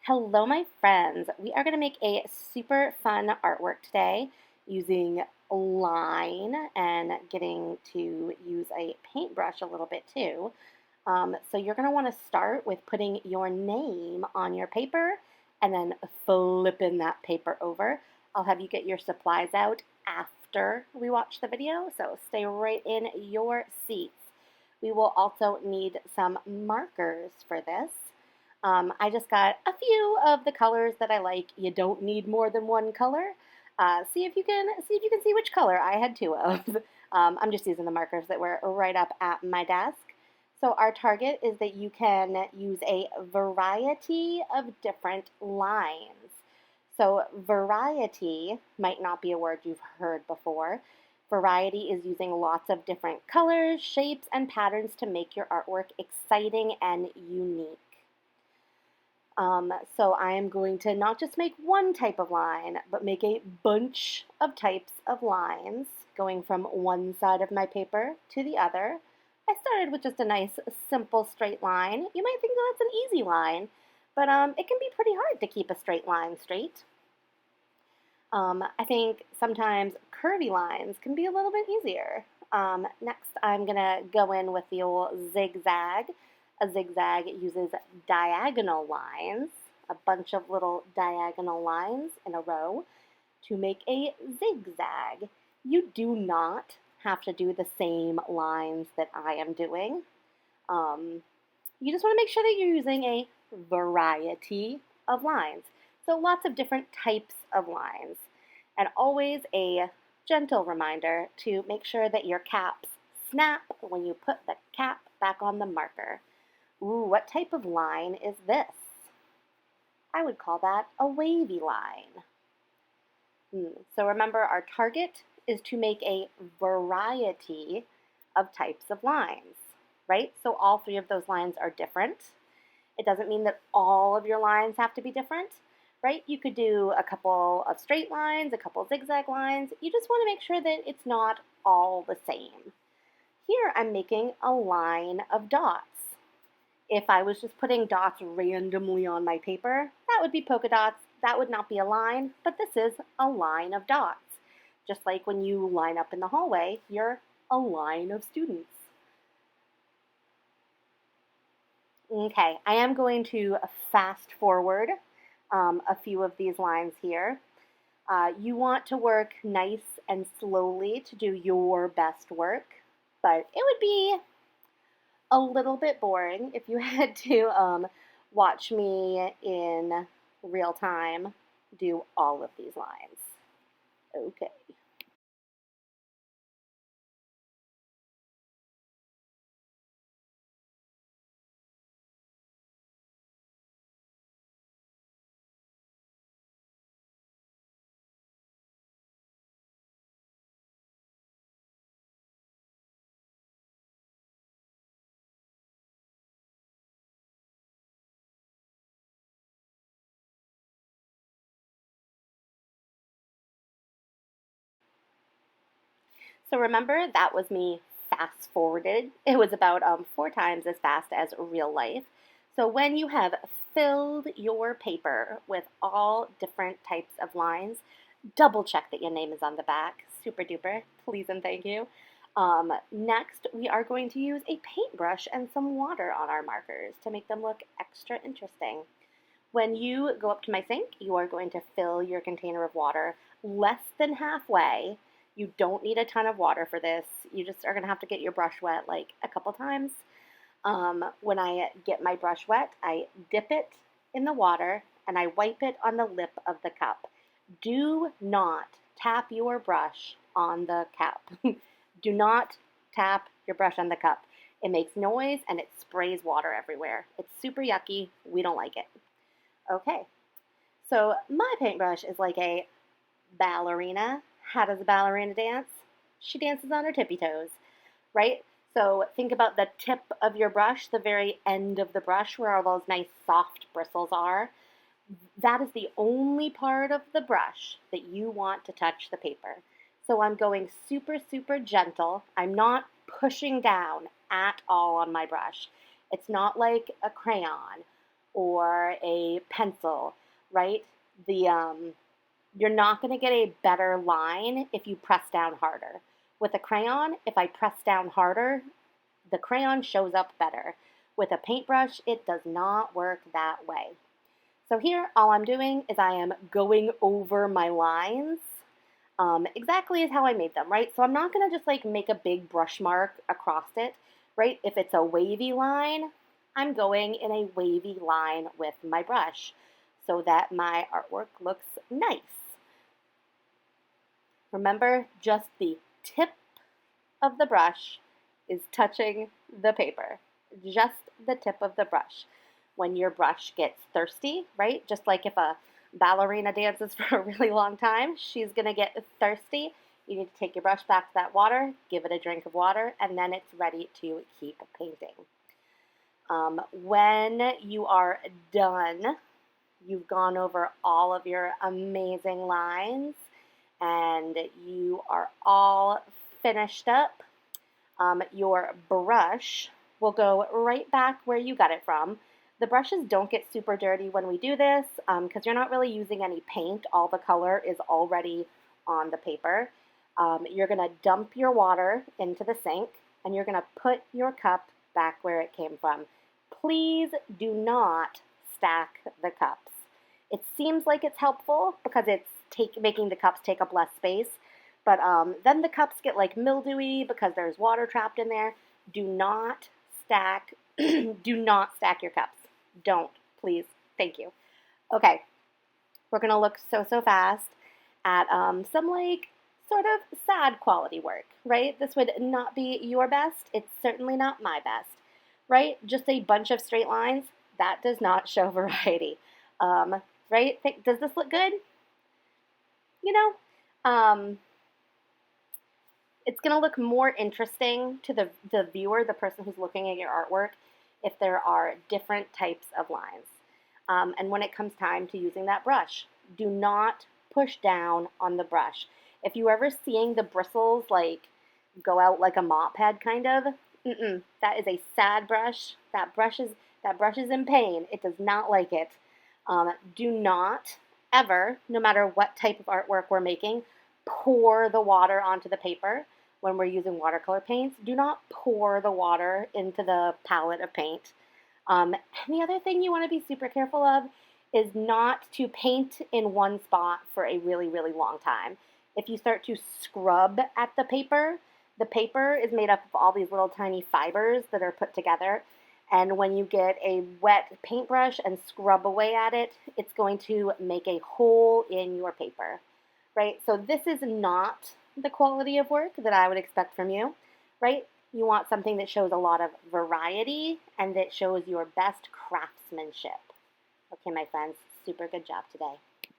Hello, my friends. We are going to make a super fun artwork today using line and getting to use a paintbrush a little bit too. So you're going to want to start with putting your name on your paper and then flipping that paper over. I'll have you get your supplies out after we watch the video, so stay right in your seats. We will also need some markers for this. I just got a few of the colors that I like. You don't need more than one color. See if you can see which color. I had two of. I'm just using the markers that were right up at my desk. So our target is that you can use a variety of different lines. So variety might not be a word you've heard before. Variety is using lots of different colors, shapes, and patterns to make your artwork exciting and unique. So I am going to not just make one type of line, but make a bunch of types of lines going from one side of my paper to the other. I started with just a nice, simple straight line. You might think that that's an easy line, but it can be pretty hard to keep a straight line straight. I think sometimes curvy lines can be a little bit easier. Next, I'm going to go in with the old zigzag. A zigzag uses diagonal lines, a bunch of little diagonal lines in a row, to make a zigzag. You do not have to do the same lines that I am doing. You just want to make sure that you're using a variety of lines. So lots of different types of lines. And always a gentle reminder to make sure that your caps snap when you put the cap back on the marker. Ooh, what type of line is this? I would call that a wavy line. So remember, our target is to make a variety of types of lines, right? So all three of those lines are different. It doesn't mean that all of your lines have to be different, right? You could do a couple of straight lines, a couple of zigzag lines. You just want to make sure that it's not all the same. Here I'm making a line of dots. If I was just putting dots randomly on my paper, that would be polka dots. That would not be a line, but this is a line of dots. Just like when you line up in the hallway, you're a line of students. Okay, I am going to fast forward a few of these lines here. You want to work nice and slowly to do your best work, but it would be a little bit boring if you had to watch me in real time do all of these lines. Okay. So remember, that was me fast forwarded. It was about 4 times as fast as real life. So when you have filled your paper with all different types of lines, double check that your name is on the back. Super duper. Please and thank you. Next, we are going to use a paintbrush and some water on our markers to make them look extra interesting. When you go up to my sink, you are going to fill your container of water less than halfway. You don't need a ton of water for this. You just are going to have to get your brush wet like a couple times. When I get my brush wet, I dip it in the water and I wipe it on the lip of the cup. Do not tap your brush on the cup. Do not tap your brush on the cup. It makes noise and it sprays water everywhere. It's super yucky. We don't like it. Okay, so my paintbrush is like a ballerina. How does a ballerina dance? She dances on her tippy toes, right? So think about the tip of your brush, the very end of the brush where all those nice soft bristles are. That is the only part of the brush that you want to touch the paper. So I'm going super, super gentle. I'm not pushing down at all on my brush. It's not like a crayon. or a pencil, right? The You're not going to get a better line if you press down harder. With a crayon, if I press down harder, the crayon shows up better. With a paintbrush, it does not work that way. So here, all I'm doing is I am going over my lines exactly as how I made them, right? So I'm not going to just like make a big brush mark across it, right? If it's a wavy line, I'm going in a wavy line with my brush so that my artwork looks nice. Remember, just the tip of the brush is touching the paper. Just the tip of the brush. When your brush gets thirsty, right? Just like if a ballerina dances for a really long time, she's going to get thirsty. You need to take your brush back to that water, give it a drink of water, and then it's ready to keep painting. When you are done, you've gone over all of your amazing lines, and you are all finished up. Your brush will go right back where you got it from. The brushes don't get super dirty when we do this because you're not really using any paint. All the color is already on the paper. You're going to dump your water into the sink and you're going to put your cup back where it came from. Please do not stack the cups. It seems like it's helpful because it's making the cups take up less space, but then the cups get like mildewy because there's water trapped in there. Do not stack, do not stack your cups. Don't, please. Thank you. Okay, we're gonna look so fast at some like sort of sad quality work, right? This would not be your best. It's certainly not my best, right? Just a bunch of straight lines. That does not show variety, right? Does this look good? You know, it's going to look more interesting to the viewer, the person who's looking at your artwork, if there are different types of lines. And when it comes time to using that brush, do not push down on the brush. If you're ever seeing the bristles like go out like a mop head kind of, that is a sad brush. That brush is in pain. It does not like it. Do not ever, no matter what type of artwork we're making, pour the water onto the paper. When we're using watercolor paints, do not pour the water into the palette of paint. And the other thing you want to be super careful of is not to paint in one spot for a really, really long time. If you start to scrub at the paper is made up of all these little tiny fibers that are put together. And when you get a wet paintbrush and scrub away at it, it's going to make a hole in your paper, right? So this is not the quality of work that I would expect from you, right? You want something that shows a lot of variety and that shows your best craftsmanship. Okay, my friends, super good job today.